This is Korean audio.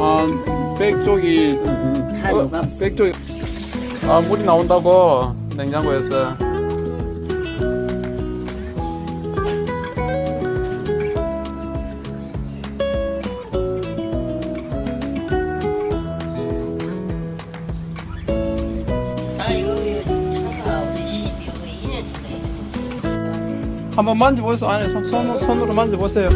아, 백 쪽이 다 녹았어. 백 쪽이 아, 물이 나온다고 냉장고에서. 아 이거 차사 우리 12호 2년치네. 한번 만져보세요. 안에 손으로 만져보세요.